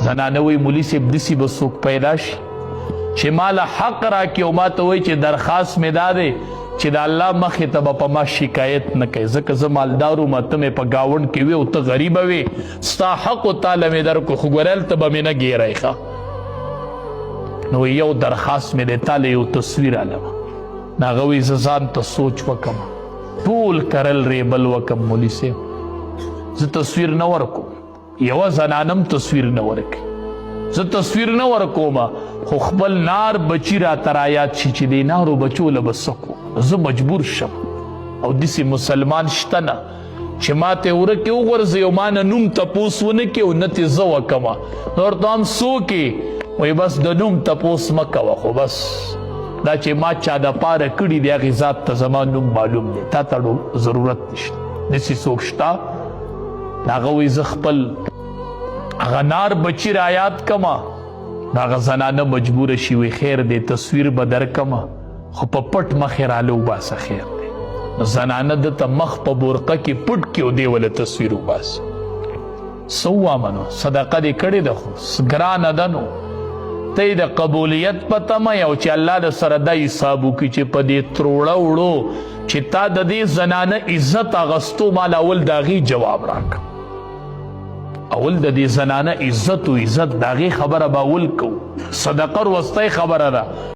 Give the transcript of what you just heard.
زنانه وی مولی صاحب دسی به څوک پیدا شي چې مال حق راکړي او ما ته وایي چې درخواست مې دا دی چې د الله مخې ته به په ما شکایت نه کوي ځکه زه مالدار وم ته مې په ګاونډ کې وې او ته غریبه وې ستا حق و تاله مې درکړو خو ګورې هلته به مې نه ګیری ښه نو یو درخواست مې دی تاله یو تصویر علمه نو هغه وایي زه ځان ته سوچ وکم ټول کرل ریبل وکم مولي صاحب زه تصویر نه ورکوم یوه زنانم تصویر نه ورکوي زه تصویر نه ورکوم خو خپل نار بچي راته رایاد شي چې دې نارو بچو له به څه کړو زه مجبور شم او داسې مسلمان شته نه چې ما ته ورکې وغورځوي او ما نه نوم تپوس ونه کړي او نه تې زه وکمه نو ورته هم څوک یې وایي بس د نوم تپوس مه کوه خو بس دا چې ما چا دپاره کړي دی هغې ذات ته زما نوم معلوم دی تا ته ضرورت نشته داسې څوک شته هغه وایي زه خپل هغه نار بچي رایاد کما هغه زنانه مجبوره شي وي خیر دی تصویر به درکمه خو په پټ مخې راله وباسه خیر دی نو زنانه دته مخ په بورقه کې پټ کړي او دی وله تصویر وباسه څه ووامه نو صدقه دې کړې ده خو ګرانه ده نو ته یې د قبولیت په تمه یې او چې الله د سره دا حساب وکړي چې په دې تروړه وړو چې تا د دې زنانه عزت اغستو مال اول د هغې جواب راکړه اول د دې زنانه عزت و عزت د هغې خبره به اول کوو صدقه وروستی خبره ده